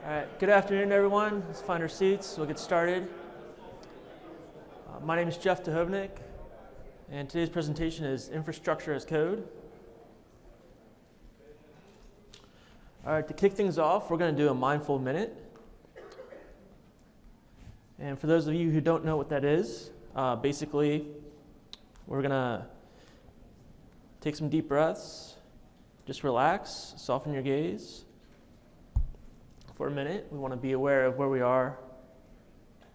All right, good afternoon, everyone. Let's find our seats. We'll get started. My name is Jeff Tehovnik, and today's presentation is Infrastructure as Code. All right, to kick things off, we're going to do a mindful minute. And for those of you who don't know what that is, basically, we're going to take some deep breaths, just relax, soften your gaze. For a minute, we want to be aware of where we are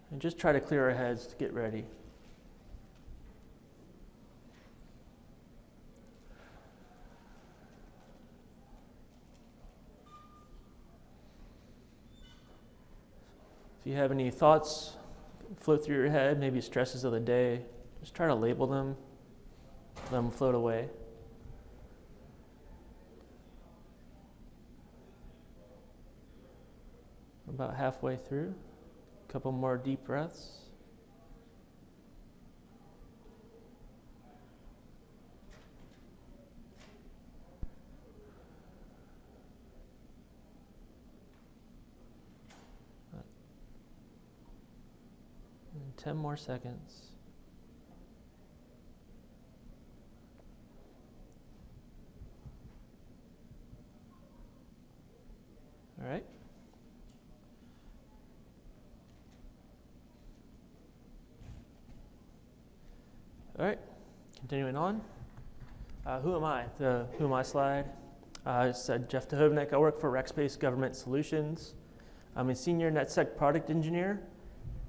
and just try to clear our heads to get ready. If you have any thoughts float through your head, maybe stresses of the day, just try to label them, let them float away. About halfway through. A couple more deep breaths. And 10 more seconds. All right. All right, continuing on. Who am I? The who am I slide. I said Jeff Tehovnik. I work for Rackspace Government Solutions. I'm a senior NetSec product engineer.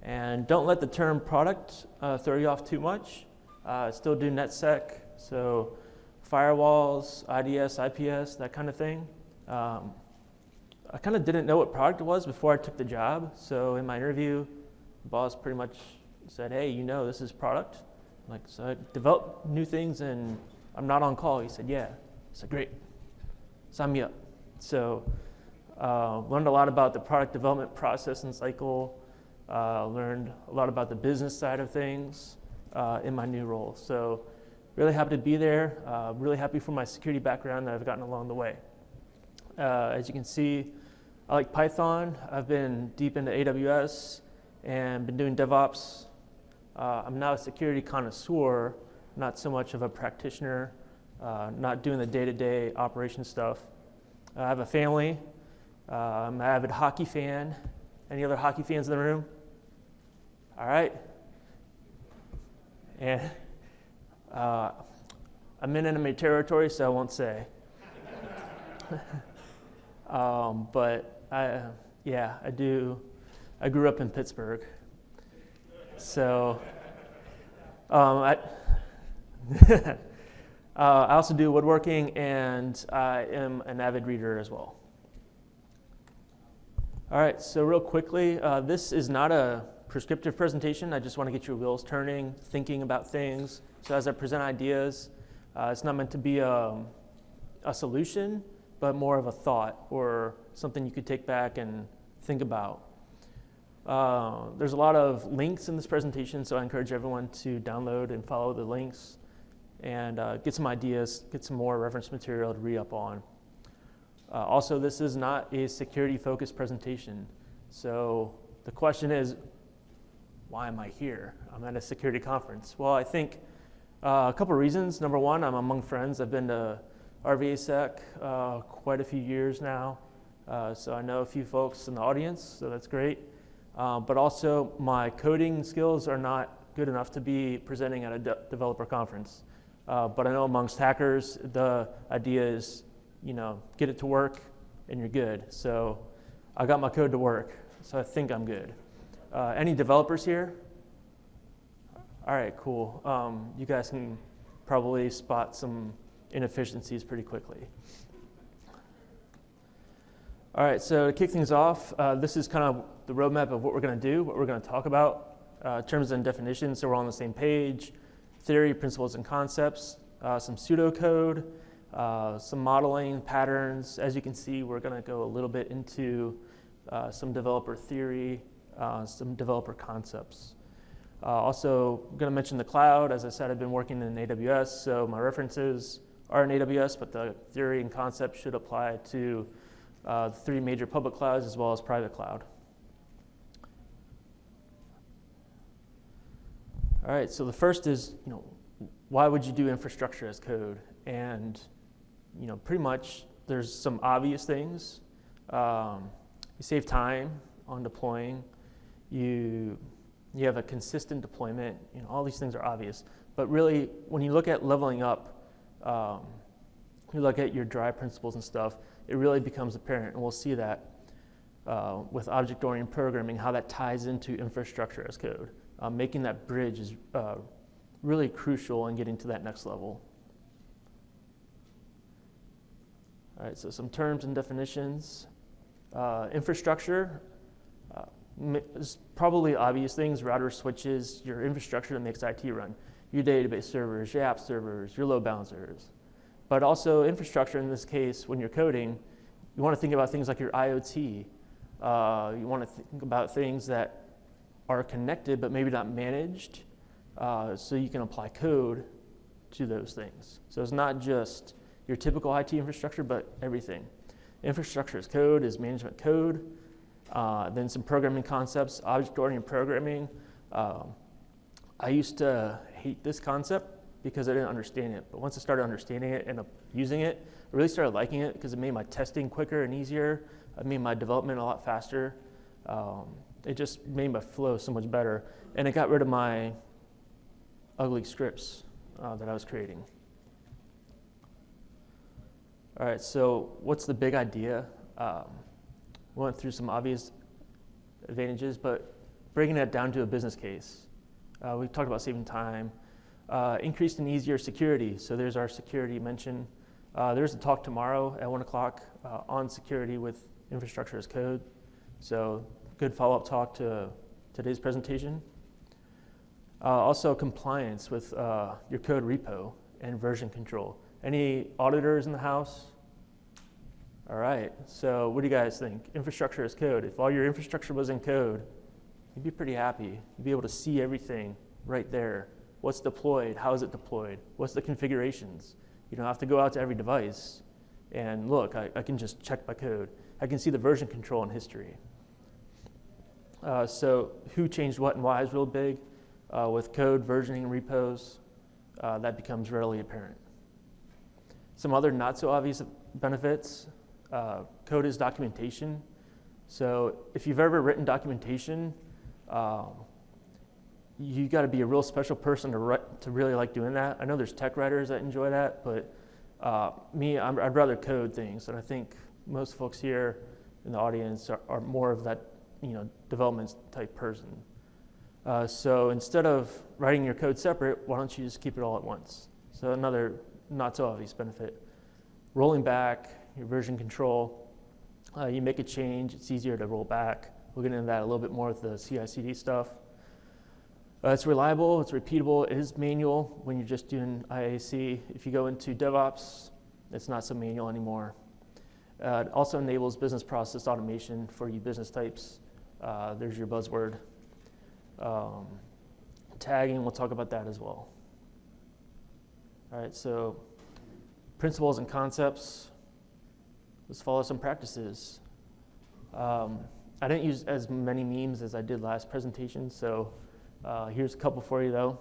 And don't let the term product throw you off too much. I still do NetSec, so firewalls, IDS, IPS, that kind of thing. I kind of didn't know what product it was before I took the job. So in my interview, the boss pretty much said, hey, you know this is product. So I develop new things and I'm not on call. He said, yeah. I said, great, sign me up. So learned a lot about the product development process and cycle, learned a lot about the business side of things in my new role. So really happy to be there, really happy for my security background that I've gotten along the way. As you can see, I like Python. I've been deep into AWS and been doing DevOps. I'm now a security connoisseur, not so much of a practitioner, not doing the day-to-day operation stuff. I have a family. I'm an avid hockey fan. Any other hockey fans in the room? All right. And I'm in enemy territory, so I won't say. But I do. I grew up in Pittsburgh. So I also do woodworking, and I am an avid reader as well. All right, so real quickly, this is not a prescriptive presentation. I just want to get your wheels turning, thinking about things. So as I present ideas, it's not meant to be a solution, but more of a thought or something you could take back and think about. There's a lot of links in this presentation, so I encourage everyone to download and follow the links and get some ideas, get some more reference material to read up on. Also, this is not a security-focused presentation. So the question is, why am I here? I'm at a security conference. Well, I think a couple of reasons. Number one, I'm among friends. I've been to RVAsec quite a few years now, so I know a few folks in the audience, so that's great. But also, my coding skills are not good enough to be presenting at a developer conference. But I know amongst hackers, the idea is, get it to work and you're good. So I got my code to work, so I think I'm good. Any developers here? All right, cool. You guys can probably spot some inefficiencies pretty quickly. All right, so to kick things off, this is kind of the roadmap of what we're going to do, what we're going to talk about, terms and definitions, so we're on the same page, theory, principles, and concepts, some pseudocode, some modeling patterns. As you can see, we're going to go a little bit into some developer theory, some developer concepts. Also, I'm going to mention the cloud. As I said, I've been working in AWS, so my references are in AWS, but the theory and concept should apply to the 3 major public clouds as well as private cloud. All right, so the first is, why would you do infrastructure as code? And, pretty much there's some obvious things. You save time on deploying. You have a consistent deployment. All these things are obvious. But really, when you look at leveling up, you look at your drive principles and stuff, it really becomes apparent. And we'll see that with object-oriented programming, how that ties into infrastructure as code. Making that bridge is really crucial in getting to that next level. All right, so some terms and definitions. Infrastructure is probably obvious things: routers, switches, your infrastructure that makes IT run, your database servers, your app servers, your load balancers. But also infrastructure in this case, when you're coding, you want to think about things like your IoT. You want to think about things that are connected but maybe not managed, so you can apply code to those things. So it's not just your typical IT infrastructure, but everything. Infrastructure as code is management code. Then some programming concepts, object-oriented programming. I used to hate this concept because I didn't understand it, but once I started understanding it and using it, I really started liking it because it made my testing quicker and easier. It made my development a lot faster. It just made my flow so much better, and it got rid of my ugly scripts that I was creating. All right, so what's the big idea? We went through some obvious advantages, but breaking that down to a business case. We talked about saving time, increased and easier security. So there's our security mention. There's a talk tomorrow at 1 o'clock on security with infrastructure as code. So good follow-up talk to today's presentation. Also compliance with your code repo and version control. Any auditors in the house? All right, so what do you guys think? Infrastructure as code. If all your infrastructure was in code, you'd be pretty happy. You'd be able to see everything right there. What's deployed? How is it deployed? What's the configurations? You don't have to go out to every device and look, I can just check my code. I can see the version control and history. So who changed what and why is real big. With code, versioning, and repos, that becomes readily apparent. Some other not so obvious benefits. Code is documentation. So if you've ever written documentation, you got to be a real special person to really like doing that. I know there's tech writers that enjoy that, but I'd rather code things, and I think most folks here in the audience are more of that development type person. So instead of writing your code separate, why don't you just keep it all at once? So another not so obvious benefit. Rolling back, your version control. You make a change, it's easier to roll back. We'll get into that a little bit more with the CICD stuff. It's reliable, it's repeatable, it is manual when you're just doing IAC. If you go into DevOps, it's not so manual anymore. It also enables business process automation for you business types. There's your buzzword. Tagging, we'll talk about that as well. All right, so principles and concepts. Let's follow some practices. I didn't use as many memes as I did last presentation, so here's a couple for you though.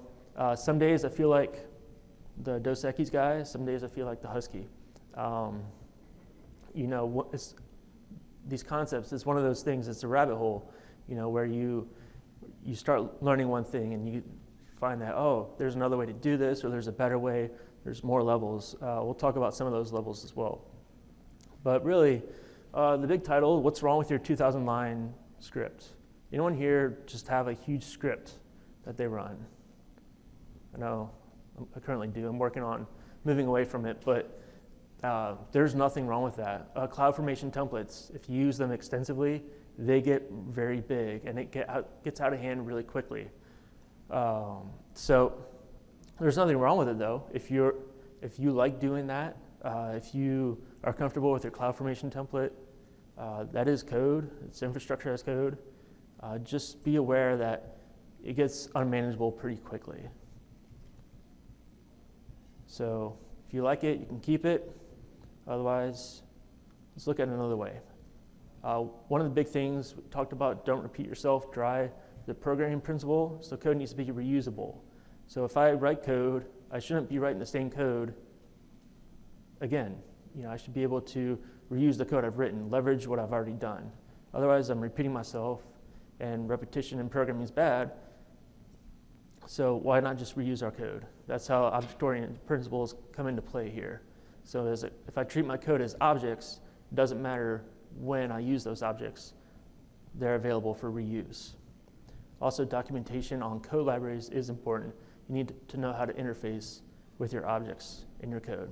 Some days I feel like the Dos Equis guy, some days I feel like the Husky. These concepts, it's one of those things, it's a rabbit hole, where you start learning one thing and you find that, oh, there's another way to do this, or there's a better way, there's more levels. We'll talk about some of those levels as well. But really, the big title, what's wrong with your 2,000 line script? Anyone here just have a huge script that they run? I know I currently do. I'm working on moving away from it, but there's nothing wrong with that. CloudFormation templates, if you use them extensively, they get very big and it gets out of hand really quickly. So there's nothing wrong with it though. If you like doing that, if you are comfortable with your CloudFormation template, that is code. It's infrastructure as code. Just be aware that it gets unmanageable pretty quickly. So if you like it, you can keep it. Otherwise, Let's look at it another way. One of the big things we talked about, don't repeat yourself, dry, the programming principle, so code needs to be reusable. So if I write code, I shouldn't be writing the same code again. I should be able to reuse the code I've written, leverage what I've already done. Otherwise, I'm repeating myself, and repetition in programming is bad. So why not just reuse our code? That's how object-oriented principles come into play here. So if I treat my code as objects, it doesn't matter when I use those objects. They're available for reuse. Also, documentation on code libraries is important. You need to know how to interface with your objects in your code.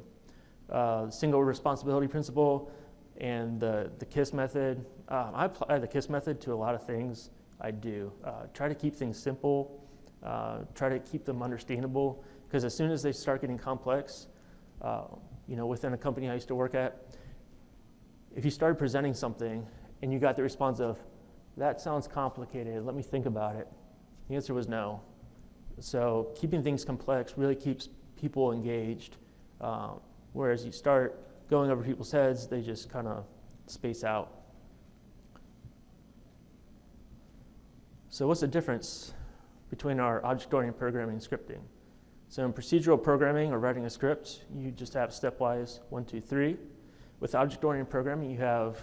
Single responsibility principle and the KISS method. I apply the KISS method to a lot of things I do. Try to keep things simple. Try to keep them understandable, because as soon as they start getting complex, within a company I used to work at, if you started presenting something and you got the response of, that sounds complicated, let me think about it, the answer was no. So keeping things complex really keeps people engaged, whereas you start going over people's heads, they just kind of space out. So what's the difference between our object-oriented programming and scripting? So in procedural programming or writing a script, you just have stepwise 1, 2, 3. With object-oriented programming, you have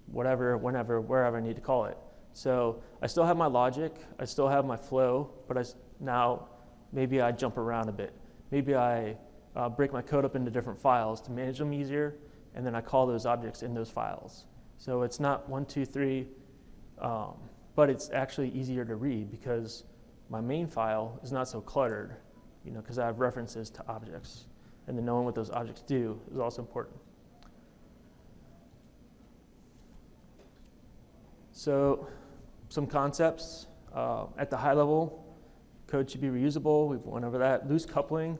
whatever, whenever, wherever I need to call it. So I still have my logic, I still have my flow, but now maybe I jump around a bit. Maybe I break my code up into different files to manage them easier, and then I call those objects in those files. So it's not 1, 2, 3, but it's actually easier to read because my main file is not so cluttered, because I have references to objects. And then knowing what those objects do is also important. So some concepts. At the high level, code should be reusable. We've went over that. Loose coupling.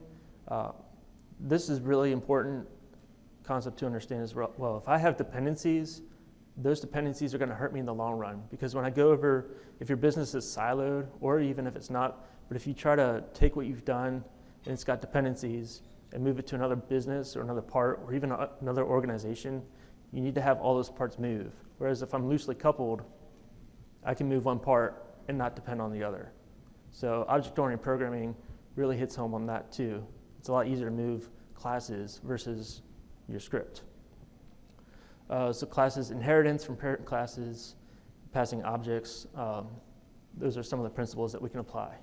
This is really important concept to understand as well. If I have dependencies, those dependencies are going to hurt me in the long run, because when I go over, if your business is siloed, or even if it's not, but if you try to take what you've done and it's got dependencies and move it to another business or another part or even another organization, you need to have all those parts move. Whereas if I'm loosely coupled, I can move one part and not depend on the other. So object-oriented programming really hits home on that too. It's a lot easier to move classes versus your script. So classes, inheritance from parent classes, passing objects, those are some of the principles that we can apply.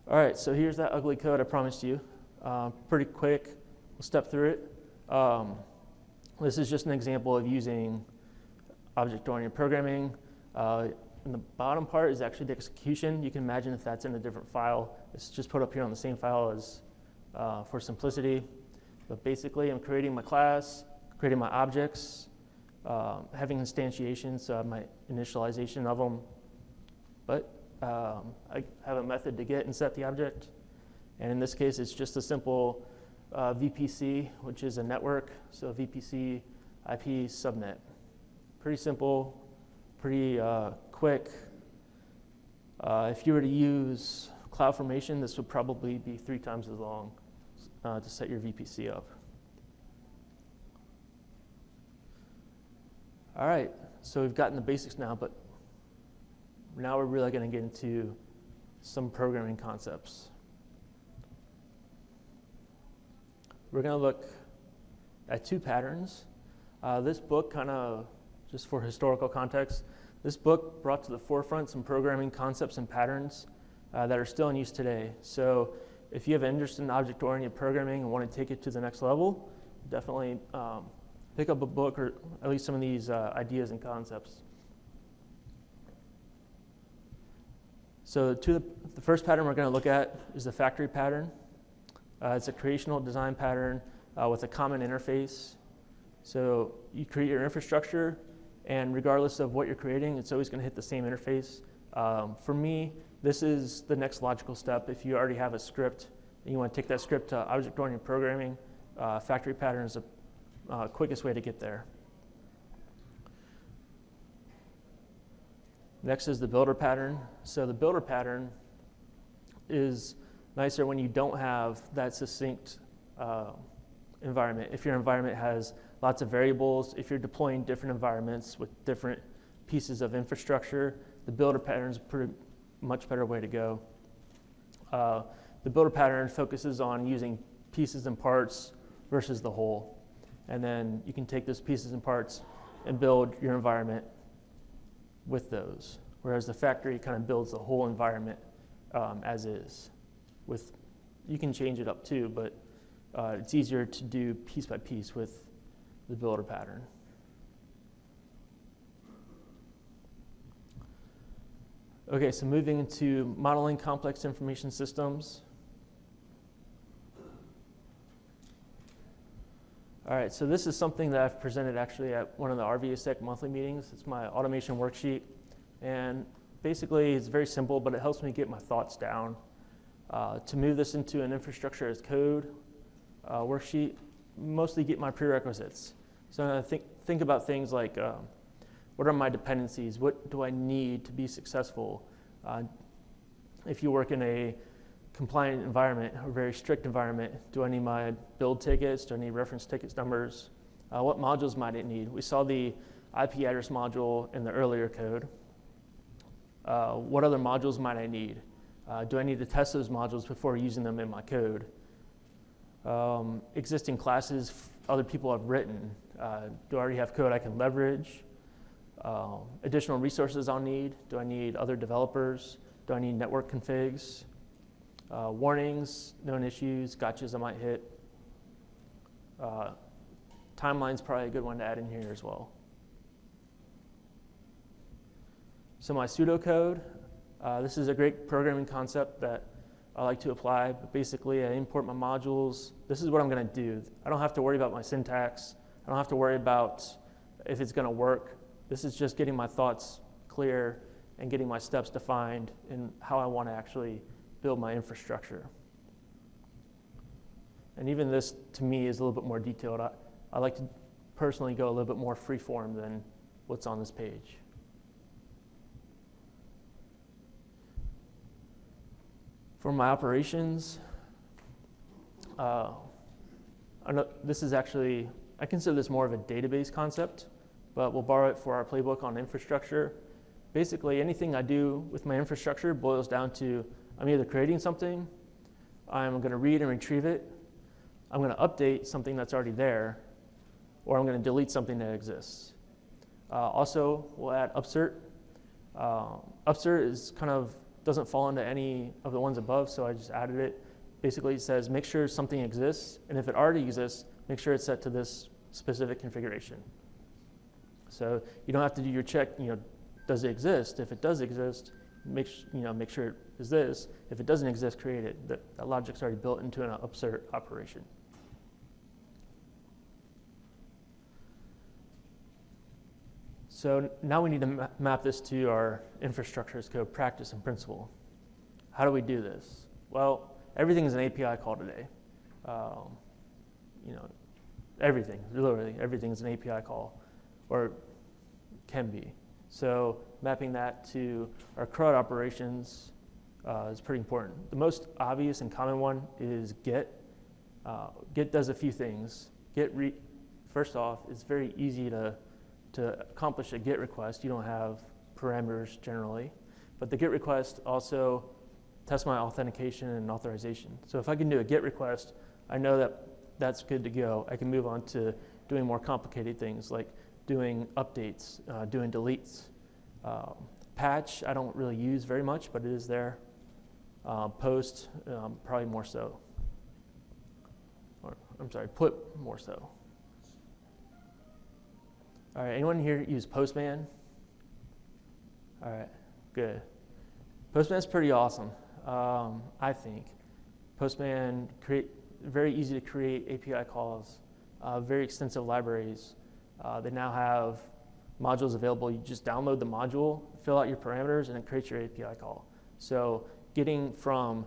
All right, so here's that ugly code I promised you. Pretty quick, we'll step through it. This is just an example of using object-oriented programming. And the bottom part is actually the execution. You can imagine if that's in a different file. It's just put up here on the same file as for simplicity. But basically, I'm creating my class, creating my objects, having instantiation, so I have my initialization of them. But I have a method to get and set the object. And in this case, it's just a simple VPC, which is a network. So VPC IP subnet. Pretty simple, pretty quick. If you were to use CloudFormation, this would probably be 3 times as long to set your VPC up. All right, so we've gotten the basics now, but now we're really going to get into some programming concepts. We're going to look at 2 patterns. This book, kind of just for historical context, this book brought to the forefront some programming concepts and patterns that are still in use today. So if you have an interest in object-oriented programming and want to take it to the next level, definitely pick up a book or at least some of these ideas and concepts. So the first pattern we're going to look at is the factory pattern. It's a creational design pattern with a common interface. So you create your infrastructure, and regardless of what you're creating, it's always going to hit the same interface. For me, this is the next logical step. If you already have a script and you want to take that script to object-oriented programming, factory pattern is the quickest way to get there. Next is the builder pattern. So the builder pattern is nicer when you don't have that succinct environment. If your environment has lots of variables, if you're deploying different environments with different pieces of infrastructure, the builder pattern is a pretty much better way to go. The builder pattern focuses on using pieces and parts versus the whole. And then you can take those pieces and parts and build your environment with those. Whereas the factory kind of builds the whole environment as is. You can change it up too, but it's easier to do piece by piece with the builder pattern. Okay, so moving into modeling complex information systems. All right, so this is something that I've presented actually at one of the RVAsec monthly meetings. It's my automation worksheet. And basically, it's very simple, but it helps me get my thoughts down. To move this into an infrastructure as code worksheet, mostly get my prerequisites. So I'm going to think about things like, what are my dependencies? What do I need to be successful? If you work in a compliant environment, a very strict environment, do I need my build tickets? Do I need reference tickets numbers? What modules might it need? We saw the IP address module in the earlier code. What other modules might I need? Do I need to test those modules before using them in my code? Existing classes other people have written. Do I already have code I can leverage? Additional resources I'll need. Do I need other developers? Do I need network configs? Warnings, known issues, gotchas I might hit. Timeline's probably a good one to add in here as well. So my pseudocode, this is a great programming concept that I like to apply, but basically I import my modules. This is what I'm going to do. I don't have to worry about my syntax. I don't have to worry about if it's going to work. This is just getting my thoughts clear and getting my steps defined in how I want to actually build my infrastructure. And even this, to me, is a little bit more detailed. I like to personally go a little bit more free-form than what's on this page. For my operations, this is actually, I consider this more of a database concept, but we'll borrow it for our playbook on infrastructure. Basically, anything I do with my infrastructure boils down to I'm either creating something, I'm going to read and retrieve it, I'm going to update something that's already there, or I'm going to delete something that exists. Also, we'll add upsert. Upsert is kind of doesn't fall into any of the ones above, so I just added it. Basically, it says make sure something exists, and if it already exists, make sure it's set to this specific configuration. So you don't have to do your check. Does it exist? If it does exist, make sure it is this. If it doesn't exist, create it. That logic's already built into an upsert operation. So now we need to map this to our infrastructure as code practice and principle. How do we do this? Well, everything is an API call today. Everything, literally everything is an API call, or can be. So mapping that to our CRUD operations is pretty important. The most obvious and common one is Git. Git does a few things. First off, it's very easy to accomplish a GET request. You don't have parameters generally, but the GET request also tests my authentication and authorization. So if I can do a GET request, I know that that's good to go. I can move on to doing more complicated things like doing updates, doing deletes. Patch, I don't really use very much, but it is there. Post, probably more so. Put more so. All right, anyone here use Postman? All right, good. Postman's pretty awesome, I think. Postman, very easy to create API calls, very extensive libraries. They now have modules available. You just download the module, fill out your parameters, and it creates your API call. So getting from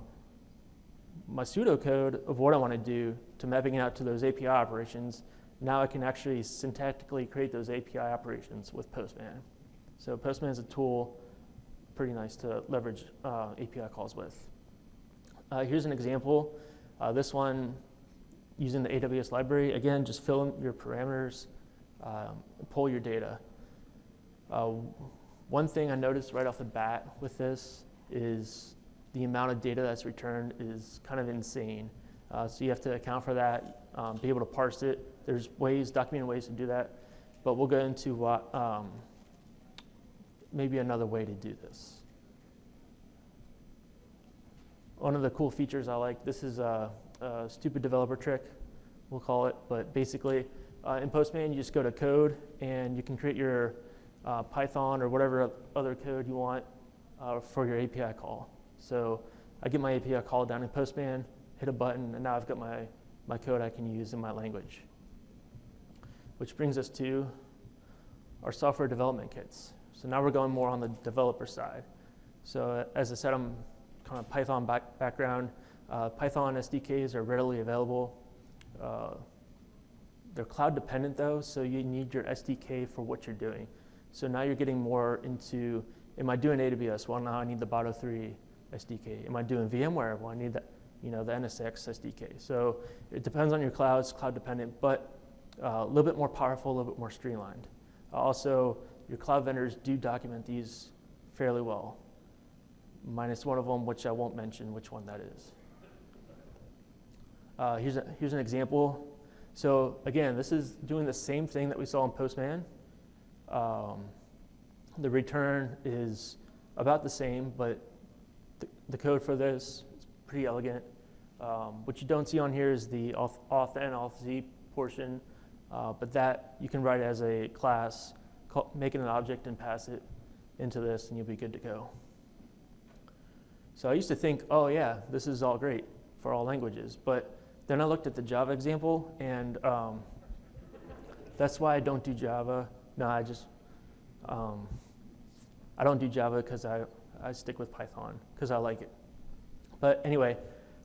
my pseudocode of what I want to do to mapping it out to those API operations, now I can actually syntactically create those API operations with Postman. So Postman is a tool pretty nice to leverage API calls with. Here's an example. This one using the AWS library, again, just fill in your parameters, pull your data. One thing I noticed right off the bat with this is the amount of data that's returned is kind of insane. So you have to account for that, be able to parse it. There's documented ways to do that, but we'll go into maybe another way to do this. One of the cool features I like, this is a stupid developer trick, we'll call it, but basically in Postman you just go to code and you can create your Python or whatever other code you want for your API call. So I get my API call down in Postman, hit a button, and now I've got my code I can use in my language. Which brings us to our software development kits. So now we're going more on the developer side. So as I said, I'm kind of Python background. Python SDKs are readily available. They're cloud dependent though, so you need your SDK for what you're doing. So now you're getting more into, am I doing AWS? Well, now I need the Boto3 SDK. Am I doing VMware? Well, I need the NSX SDK. So it depends on your clouds, cloud dependent, but a little bit more powerful, a little bit more streamlined. Also, your cloud vendors do document these fairly well, minus one of them, which I won't mention which one that is. Here's an example. So again, this is doing the same thing that we saw in Postman. The return is about the same, but the code for this is pretty elegant. What you don't see on here is the auth and auth-z portion, but that you can write as a class, make it an object and pass it into this, and you'll be good to go. So I used to think, oh yeah, this is all great for all languages, but then I looked at the Java example, and that's why I don't do Java. No, I don't do Java because I stick with Python because I like it. But anyway,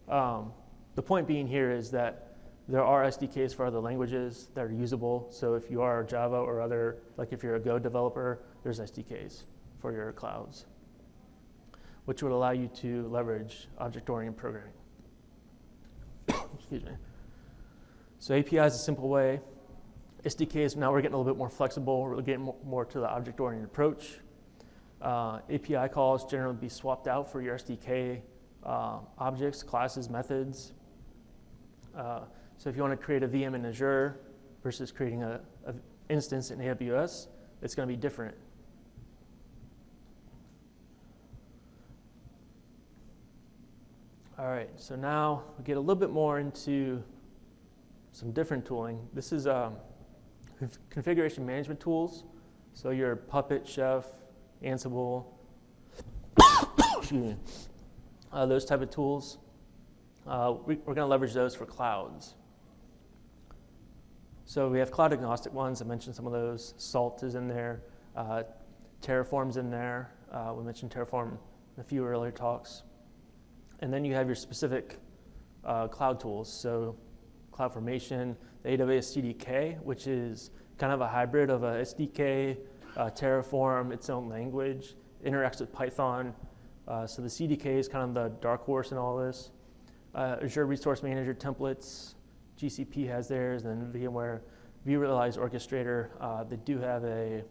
the point being here is that there are SDKs for other languages that are usable. So if you are Java or other, like if you're a Go developer, there's SDKs for your clouds, which would allow you to leverage object-oriented programming. Excuse me. So API is a simple way. SDKs, now we're getting a little bit more flexible. We're getting more to the object-oriented approach. API calls generally be swapped out for your SDK objects, classes, methods. So if you want to create a VM in Azure versus creating an instance in AWS, it's going to be different. All right, so now we get a little bit more into some different tooling. This is configuration management tools. So your Puppet, Chef, Ansible, excuse me, those type of tools. We're going to leverage those for clouds. So we have cloud agnostic ones. I mentioned some of those. Salt is in there. Terraform's in there. We mentioned Terraform in a few earlier talks. And then you have your specific cloud tools. So CloudFormation, the AWS CDK, which is kind of a hybrid of a SDK, Terraform, its own language, interacts with Python. So the CDK is kind of the dark horse in all this. Azure Resource Manager templates, GCP has theirs, and then VMware vRealize Orchestrator, they do have a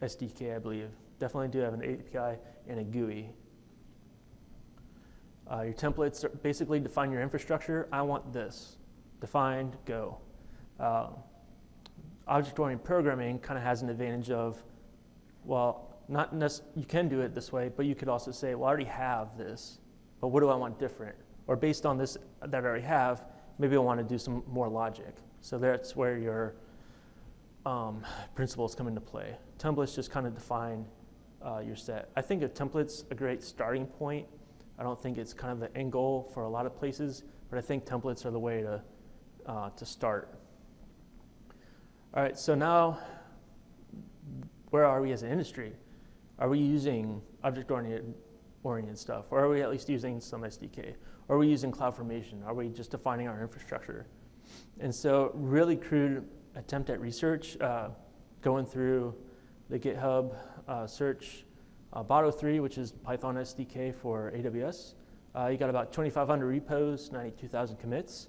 SDK, I believe. Definitely do have an API and a GUI. Your templates basically define your infrastructure. I want this. Defined, go. Object-oriented programming kind of has an advantage of, well, you can do it this way, but you could also say, well, I already have this, but what do I want different? Or based on this that I already have, maybe I want to do some more logic. So that's where your principles come into play. Templates just kind of define your set. I think a template's a great starting point. I don't think it's kind of the end goal for a lot of places, but I think templates are the way to start. All right, so now, where are we as an industry? Are we using object-oriented stuff, or are we at least using some SDK? Or are we using CloudFormation? Are we just defining our infrastructure? And so, really crude attempt at research, going through the GitHub search, Boto3, which is Python SDK for AWS. You got about 2,500 repos, 92,000 commits.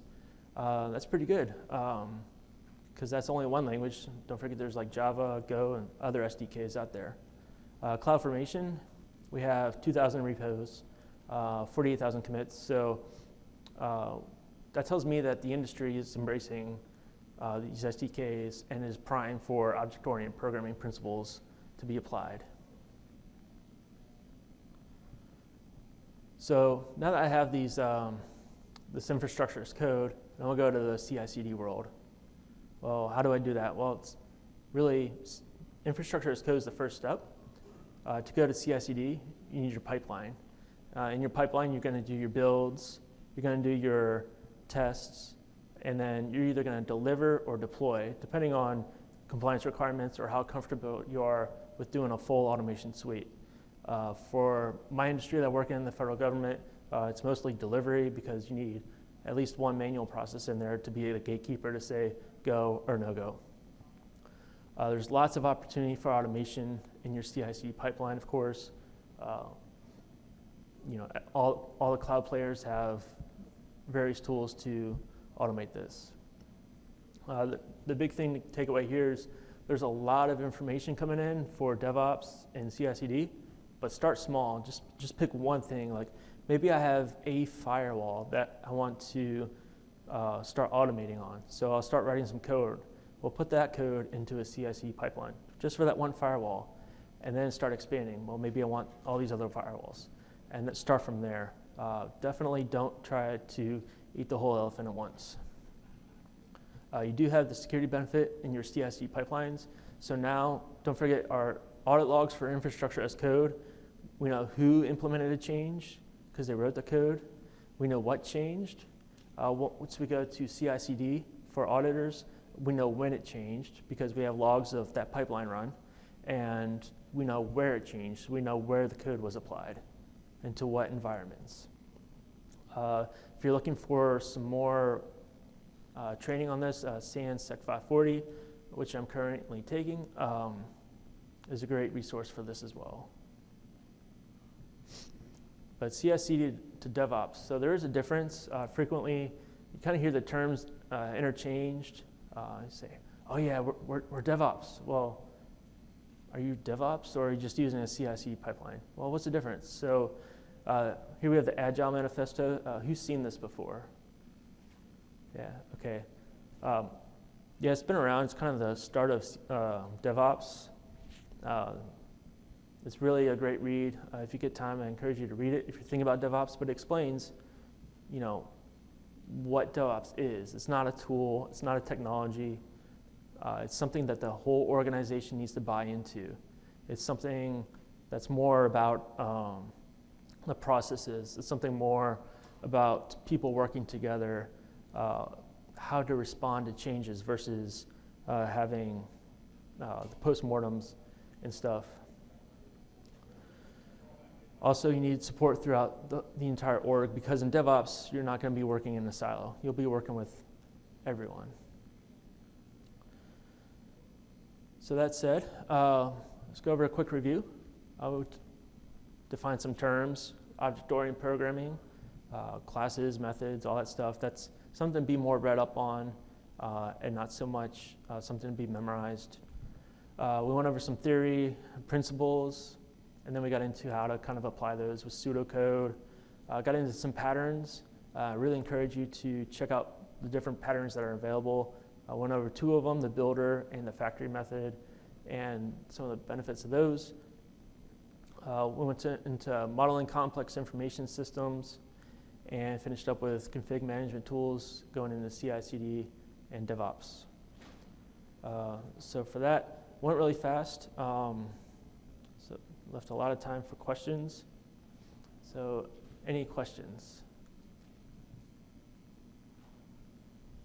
That's pretty good, because that's only one language. Don't forget there's like Java, Go, and other SDKs out there. CloudFormation, we have 2,000 repos, 48,000 commits. So that tells me that the industry is embracing these SDKs and is primed for object-oriented programming principles to be applied. So now that I have these, this infrastructure as code, then we'll go to the CICD world. Well, how do I do that? Well, it's really, infrastructure as code is the first step. To go to CICD, you need your pipeline. In your pipeline, you're going to do your builds, you're going to do your tests, and then you're either going to deliver or deploy, depending on compliance requirements or how comfortable you are with doing a full automation suite. For my industry that I work in, the federal government, it's mostly delivery because you need at least one manual process in there to be the gatekeeper to say go or no go. There's lots of opportunity for automation in your CI/CD pipeline, of course. All the cloud players have various tools to automate this. The big thing to take away here is there's a lot of information coming in for DevOps and CI/CD, but start small. Just pick one thing. Like maybe I have a firewall that I want to start automating on. So I'll start writing some code. We'll put that code into a CI/CD pipeline just for that one firewall, and then start expanding. Well, maybe I want all these other firewalls, and then start from there. Definitely don't try to eat the whole elephant at once. You do have the security benefit in your CI/CD pipelines. So now, don't forget our audit logs for infrastructure as code. We know who implemented a change because they wrote the code. We know what changed. Once we go to CI/CD for auditors, we know when it changed because we have logs of that pipeline run, and we know where it changed. We know where the code was applied and to what environments. If you're looking for some more training on this, SANS Sec 540, which I'm currently taking, is a great resource for this as well. But CI/CD to DevOps, so there is a difference. Frequently, you kind of hear the terms interchanged. You say, oh yeah, we're DevOps. Well, are you DevOps or are you just using a CI/CD pipeline? Well, what's the difference? So here we have the Agile Manifesto. Who's seen this before? Yeah, okay. Yeah, it's been around. It's kind of the start of DevOps. It's really a great read. If you get time, I encourage you to read it if you're thinking about DevOps, but it explains, what DevOps is. It's not a tool. It's not a technology. It's something that the whole organization needs to buy into. It's something that's more about the processes. It's something more about people working together, how to respond to changes versus having the postmortems and stuff. Also, you need support throughout the entire org because in DevOps, you're not going to be working in a silo. You'll be working with everyone. So that said, let's go over a quick review. I would define some terms, object-oriented programming, classes, methods, all that stuff. That's something to be more read up on and not so much something to be memorized. We went over some theory, principles, and then we got into how to kind of apply those with pseudocode. Got into some patterns. Really encourage you to check out the different patterns that are available. I went over two of them, the builder and the factory method, and some of the benefits of those. We went into modeling complex information systems and finished up with config management tools going into CI/CD and DevOps. So for that, went really fast. So left a lot of time for questions. So any questions?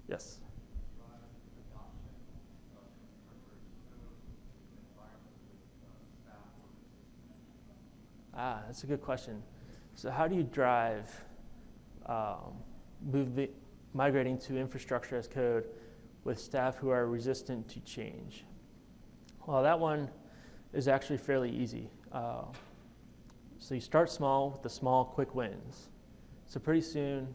Yes? That's a good question. So how do you drive migrating to infrastructure as code with staff who are resistant to change? Well, that one is actually fairly easy. So you start small with the small, quick wins. So pretty soon,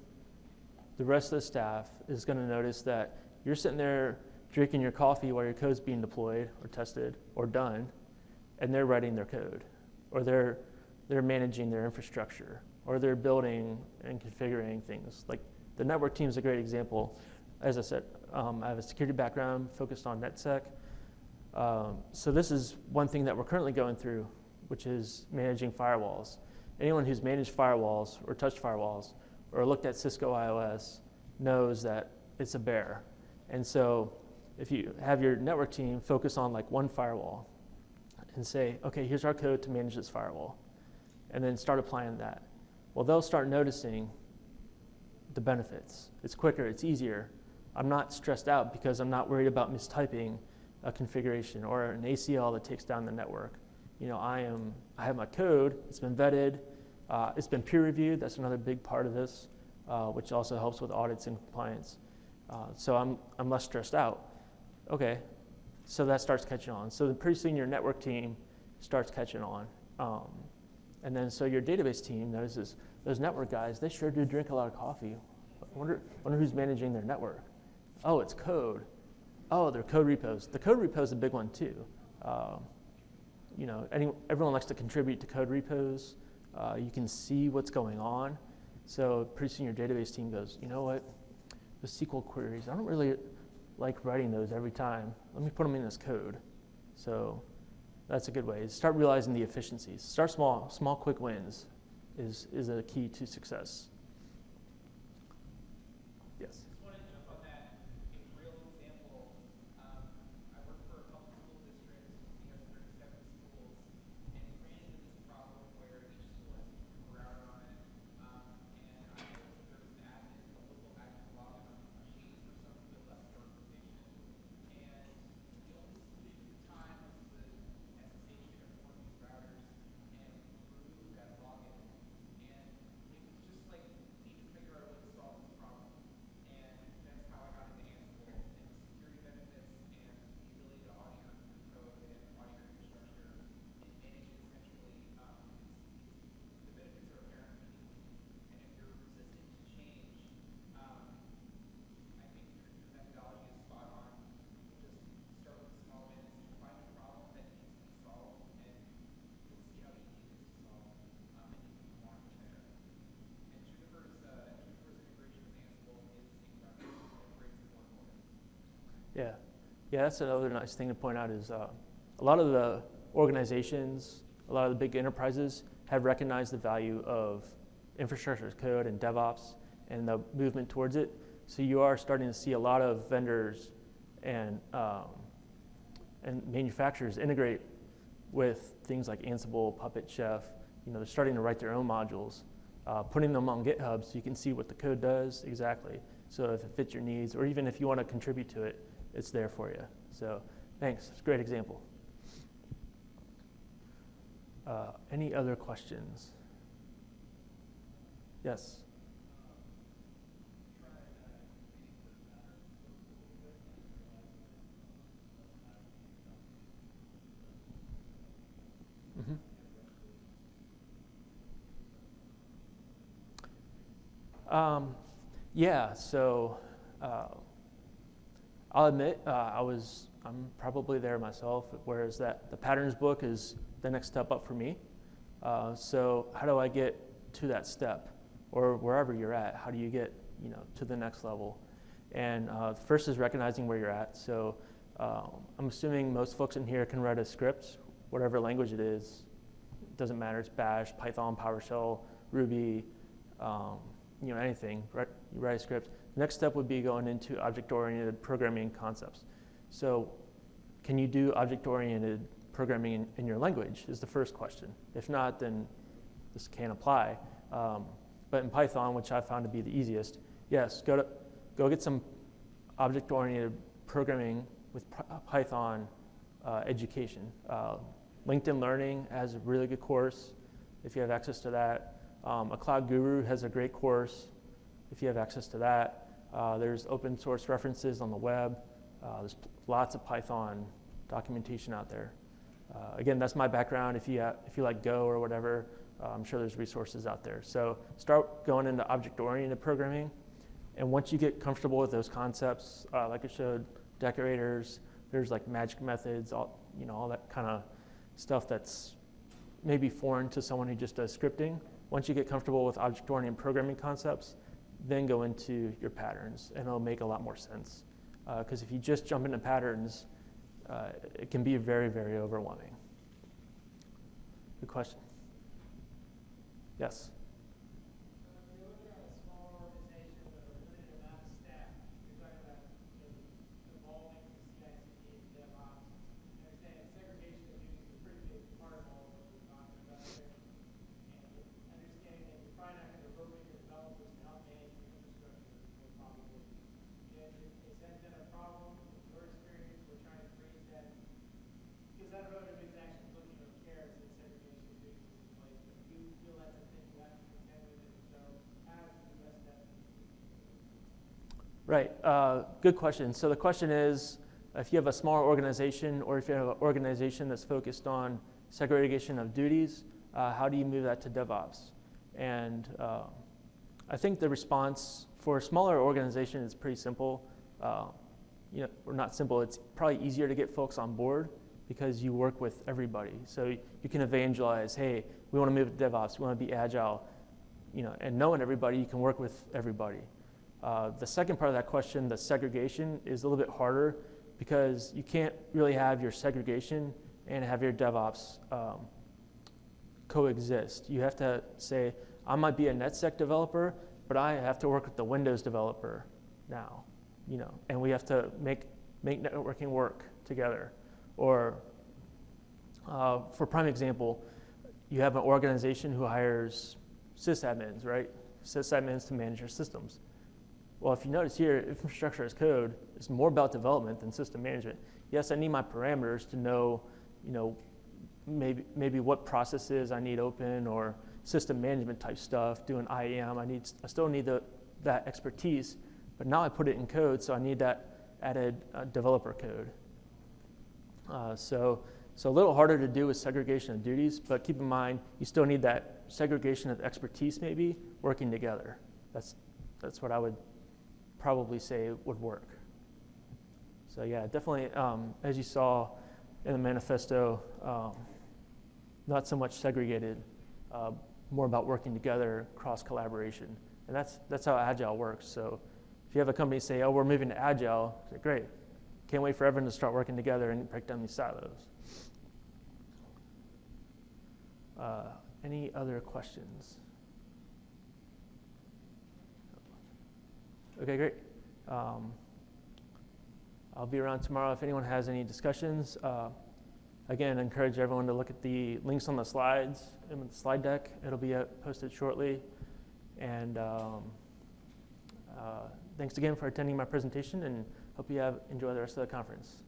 the rest of the staff is going to notice that you're sitting there drinking your coffee while your code's being deployed or tested or done, and they're writing their code, or they're managing their infrastructure, or they're building and configuring things. Like the network team is a great example. As I said, I have a security background focused on NetSec. So this is one thing that we're currently going through, which is managing firewalls. Anyone who's managed firewalls or touched firewalls or looked at Cisco IOS knows that it's a bear. And so if you have your network team focus on like one firewall and say, okay, here's our code to manage this firewall, and then start applying that, well, they'll start noticing the benefits. It's quicker, it's easier. I'm not stressed out because I'm not worried about mistyping a configuration or an ACL that takes down the network. You know, I have my code, it's been vetted, it's been peer reviewed. That's another big part of this, which also helps with audits and compliance. So I'm less stressed out. Okay, so that starts catching on. So pretty soon your network team starts catching on. And then so your database team notices those network guys, they sure do drink a lot of coffee. I wonder who's managing their network. Oh, it's code. Oh, their code repos. The code repo is a big one too. You know, everyone likes to contribute to code repos. You can see what's going on. So pretty soon your database team goes, you know what, the SQL queries, I don't really like writing those every time. Let me put them in this code. So that's a good way. Start realizing the efficiencies. Start small. Small, quick wins is a key to success. Yes? Just wanted to jump on that. A real example, I work for a public school district. We have 37 schools, and we ran into this problem where each school has a router on it. And I noticed that there was an admin, a local admin login on a sheet for some of the less organization. And the only solution at the time was the SSH of one of these routers and remove that login. And it was just like, need to figure out a way to solve this problem. And that's how I got into Ansible and the security benefits and the ability to audit your code and audit your infrastructure and manage it essentially. The benefits are apparent immediately. And if you're resistant to change, I think your methodology is spot on. Just start with small wins. You find a problem that needs to be solved, and you'll see how easy it is to solve, and you can move on from there. And Juniper's integration with Ansible is incredible. It breaks the board for it. Yeah, that's another nice thing to point out is a lot of the organizations, a lot of the big enterprises have recognized the value of infrastructure as code and DevOps and the movement towards it. So you are starting to see a lot of vendors and manufacturers integrate with things like Ansible, Puppet, Chef. You know, they're starting to write their own modules, putting them on GitHub so you can see what the code does exactly. So if it fits your needs, or even if you want to contribute to it, it's there for you. So thanks, it's a great example. Any other questions? Yes? Yeah, so I'll admit I'm probably there myself, whereas the patterns book is the next step up for me. So how do I get to that step, or wherever you're at? How do you get to the next level? And first is recognizing where you're at. So I'm assuming most folks in here can write a script, whatever language it is. It doesn't matter. It's Bash, Python, PowerShell, Ruby, anything. You write a script. The next step would be going into object-oriented programming concepts. So can you do object-oriented programming in your language is the first question. If not, then this can't apply. But in Python, which I found to be the easiest, yes, go get some object-oriented programming with Python education. LinkedIn Learning has a really good course if you have access to that. A Cloud Guru has a great course if you have access to that. There's open source references on the web. There's lots of Python documentation out there. Again, that's my background. If you like Go or whatever, I'm sure there's resources out there. So start going into object-oriented programming. And once you get comfortable with those concepts, like I showed, decorators, there's like magic methods, all that kind of stuff that's maybe foreign to someone who just does scripting. Once you get comfortable with object-oriented programming concepts, then go into your patterns, and it'll make a lot more sense. Because if you just jump into patterns, it can be very, very overwhelming. Good question. Yes? If you're looking at a small organization with a limited amount of staff, you're talking about evolving to CICD and DevOps. I understand segregation of duties is a pretty big part of all of what we're talking about here. And understanding that you're probably not going to rope in your developers to help manage your infrastructure, most probably. Has that been a problem in your experience? We're trying to create that. Because I don't know if it's actually looking or cares that segregation of duties is in place, but do you feel that's a thing you have to contend with? And so, how do you address that? Right. Good question. So the question is, if you have a smaller organization or if you have an organization that's focused on segregation of duties, how do you move that to DevOps? And I think the response for a smaller organization is pretty simple. Or not simple, it's probably easier to get folks on board because you work with everybody. So you can evangelize, hey, we want to move to DevOps, we want to be agile, and knowing everybody, you can work with everybody. The second part of that question, the segregation, is a little bit harder because you can't really have your segregation and have your DevOps coexist. You have to say, I might be a NetSec developer, but I have to work with the Windows developer now, and we have to make networking work together. Or for prime example, you have an organization who hires sysadmins, right? Sysadmins to manage your systems. Well, if you notice here, infrastructure as code is more about development than system management. Yes, I need my parameters to know, maybe what processes I need open or system management type stuff, doing IAM. I still need that expertise, but now I put it in code, so I need that added developer code. So a little harder to do with segregation of duties, but keep in mind, you still need that segregation of expertise maybe working together. That's what I would probably say would work. So yeah, definitely, as you saw in the manifesto, not so much segregated, more about working together, cross-collaboration. And that's how Agile works. So if you have a company say, oh, we're moving to Agile, say, great. Can't wait for everyone to start working together and break down these silos. Any other questions? Okay, great. I'll be around tomorrow if anyone has any discussions. Again, I encourage everyone to look at the links on the slides in the slide deck. It'll be posted shortly. And thanks again for attending my presentation, and hope you enjoy the rest of the conference.